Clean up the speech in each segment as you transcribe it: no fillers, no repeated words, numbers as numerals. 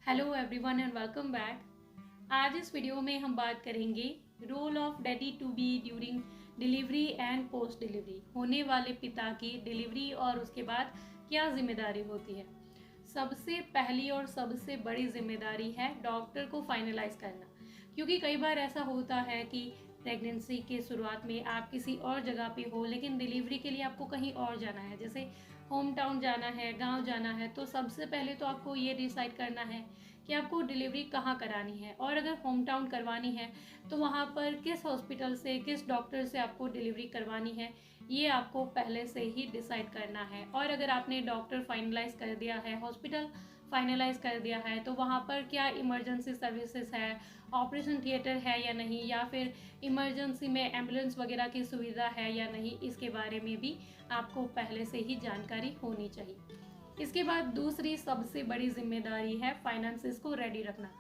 Hello everyone and welcome back. आज इस video में हम बात करेंगे role of daddy to be during delivery and post delivery. होने वाले पिता की डिलीवरी और उसके बाद क्या जिम्मेदारी होती है। सबसे पहली और सबसे बड़ी जिम्मेदारी है डॉक्टर को फाइनलाइज करना, क्योंकि कई बार ऐसा होता है कि प्रेगनेंसी के शुरुआत में आप किसी और जगह पे हो, लेकिन डिलीवरी के लिए आपको कहीं और जाना है, जैसे होम टाउन जाना है, गांव जाना है। तो सबसे पहले तो आपको ये डिसाइड करना है कि आपको डिलीवरी कहाँ करानी है, और अगर होम टाउन करवानी है तो वहाँ पर किस हॉस्पिटल से, किस डॉक्टर से आपको डिलीवरी करवानी है, ये आपको पहले से ही डिसाइड करना है। और अगर आपने डॉक्टर फाइनलाइज कर दिया है, हॉस्पिटल फाइनलाइज कर दिया है, तो वहाँ पर क्या इमरजेंसी सर्विसेज है, ऑपरेशन थिएटर है या नहीं, या फिर इमरजेंसी में एम्बुलेंस वगैरह की सुविधा है या नहीं, इसके बारे में भी आपको पहले से ही जानकारी होनी चाहिए। इसके बाद दूसरी सबसे बड़ी जिम्मेदारी है फाइनेंसेस को रेडी रखना।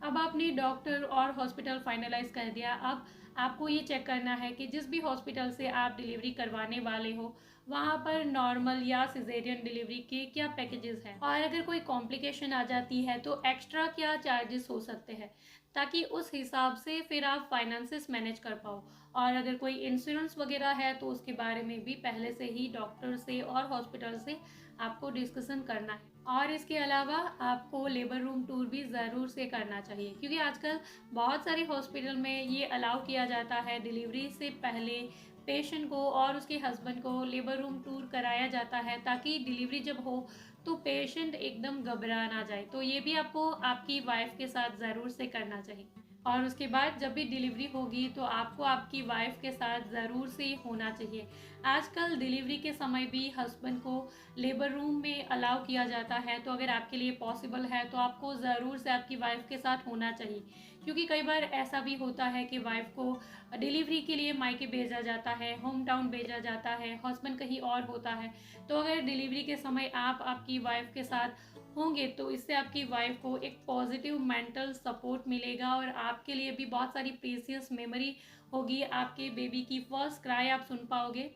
अब आपने डॉक्टर और हॉस्पिटल फाइनलाइज कर दिया, अब आपको ये चेक करना है कि जिस भी हॉस्पिटल से आप डिलीवरी करवाने वाले हो वहाँ पर नॉर्मल या सिजेरियन डिलीवरी के क्या पैकेजेस हैं, और अगर कोई कॉम्प्लिकेशन आ जाती है तो एक्स्ट्रा क्या चार्जेस हो सकते हैं, ताकि उस हिसाब से फिर आप फाइनेंसेस मैनेज कर पाओ। और अगर कोई इंश्योरेंस वगैरह है तो उसके बारे में भी पहले से ही डॉक्टर से और हॉस्पिटल से आपको डिस्कशन करना है। और इसके अलावा आपको लेबर रूम टूर भी ज़रूर से करना चाहिए, क्योंकि आजकल बहुत सारे हॉस्पिटल में ये अलाउ किया जाता है, डिलीवरी से पहले पेशेंट को और उसके हस्बैंड को लेबर रूम टूर कराया जाता है, ताकि डिलीवरी जब हो तो पेशेंट एकदम घबरा ना जाए। तो ये भी आपको आपकी वाइफ के साथ ज़रूर से करना चाहिए। और उसके बाद जब भी डिलीवरी होगी तो आपको आपकी वाइफ के साथ ज़रूर से होना चाहिए। आजकल डिलीवरी के समय भी हस्बैंड को लेबर रूम में अलाउ किया जाता है, तो अगर आपके लिए पॉसिबल है तो आपको ज़रूर से आपकी वाइफ के साथ होना चाहिए, क्योंकि कई बार ऐसा भी होता है कि वाइफ को डिलीवरी के लिए मायके भेजा जाता है, होम टाउन भेजा जाता है, हस्बैंड कहीं और होता है। तो अगर डिलीवरी के समय आप आपकी वाइफ के साथ होंगे तो इससे आपकी वाइफ को एक पॉजिटिव मेंटल सपोर्ट मिलेगा, और आपके लिए भी बहुत सारी प्रीसियस मेमोरी होगी। आपके बेबी की फर्स्ट क्राई आप सुन पाओगे।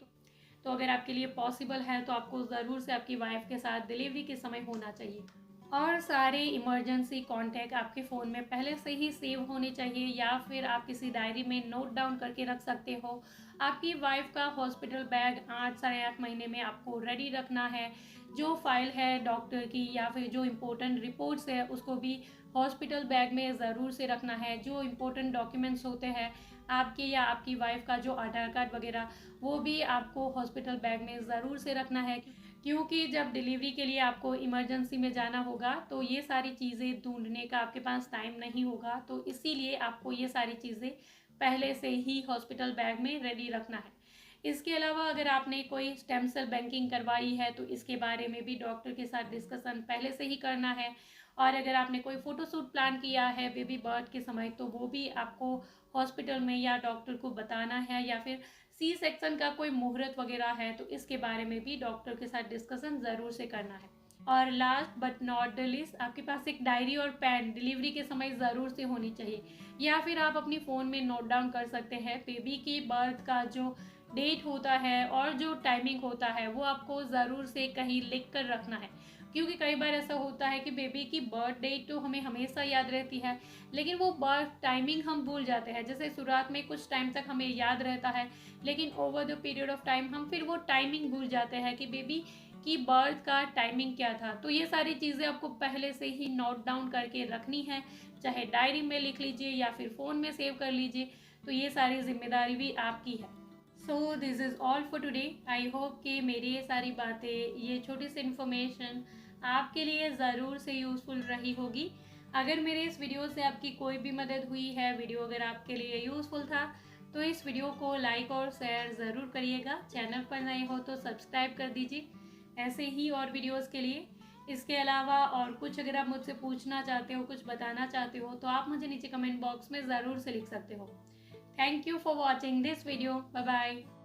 तो अगर आपके लिए पॉसिबल है तो आपको ज़रूर से आपकी वाइफ के साथ डिलीवरी के समय होना चाहिए। और सारे इमरजेंसी कॉन्टैक्ट आपके फ़ोन में पहले से ही सेव होने चाहिए, या फिर आप किसी डायरी में नोट डाउन करके रख सकते हो। आपकी वाइफ का हॉस्पिटल बैग 8 साढ़े 8 महीने में आपको रेडी रखना है। जो फाइल है डॉक्टर की या फिर जो इम्पोर्टेंट रिपोर्ट्स है उसको भी हॉस्पिटल बैग में ज़रूर से रखना है। जो इम्पोर्टेंट डॉक्यूमेंट्स होते हैं आपके या आपकी वाइफ का, जो आधार कार्ड वगैरह, वो भी आपको हॉस्पिटल बैग में ज़रूर से रखना है, क्योंकि जब डिलीवरी के लिए आपको इमरजेंसी में जाना होगा तो ये सारी चीज़ें ढूंढने का आपके पास टाइम नहीं होगा। तो इसीलिए आपको ये सारी चीज़ें पहले से ही हॉस्पिटल बैग में रेडी रखना है। इसके अलावा अगर आपने कोई स्टेम सेल बैंकिंग करवाई है तो इसके बारे में भी डॉक्टर के साथ डिस्कशन पहले से ही करना है। और अगर आपने कोई फ़ोटोशूट प्लान किया है बेबी बर्थ के समय तो वो भी आपको हॉस्पिटल में या डॉक्टर को बताना है, या फिर सी सेक्शन का कोई मुहूर्त वगैरह है तो इसके बारे में भी डॉक्टर के साथ डिस्कशन ज़रूर से करना है। और last but not the least, आपके पास एक डायरी और पेन डिलीवरी के समय ज़रूर से होनी चाहिए, या फिर आप अपनी फ़ोन में नोट डाउन कर सकते हैं। बेबी की बर्थ का जो डेट होता है और जो टाइमिंग होता है वो आपको ज़रूर से कहीं लिख कर रखना है, क्योंकि कई बार ऐसा होता है कि बेबी की बर्थ डेट तो हमें हमेशा याद रहती है, लेकिन वो बर्थ टाइमिंग हम भूल जाते हैं। जैसे शुरुआत में कुछ टाइम तक हमें याद रहता है, लेकिन over the period of time हम फिर वो टाइमिंग भूल जाते हैं कि बेबी की बर्थ का टाइमिंग क्या था। तो ये सारी चीज़ें आपको पहले से ही नोट डाउन करके रखनी है, चाहे डायरी में लिख लीजिए या फिर फ़ोन में सेव कर लीजिए। तो ये सारी जिम्मेदारी भी आपकी है। So this is all for today. I hope कि मेरी ये सारी बातें, ये छोटी सी इन्फॉर्मेशन आपके लिए ज़रूर से यूज़फुल रही होगी। अगर मेरे इस वीडियो से आपकी कोई भी मदद हुई है, वीडियो अगर आपके लिए यूज़फुल था, तो इस वीडियो को लाइक और शेयर ज़रूर करिएगा। चैनल पर नए हो तो सब्सक्राइब कर दीजिए ऐसे ही और वीडियोस के लिए। इसके अलावा और कुछ अगर आप मुझसे पूछना चाहते हो, कुछ बताना चाहते हो, तो आप मुझे नीचे कमेंट बॉक्स में ज़रूर से लिख सकते हो। Thank you for watching this video. Bye bye.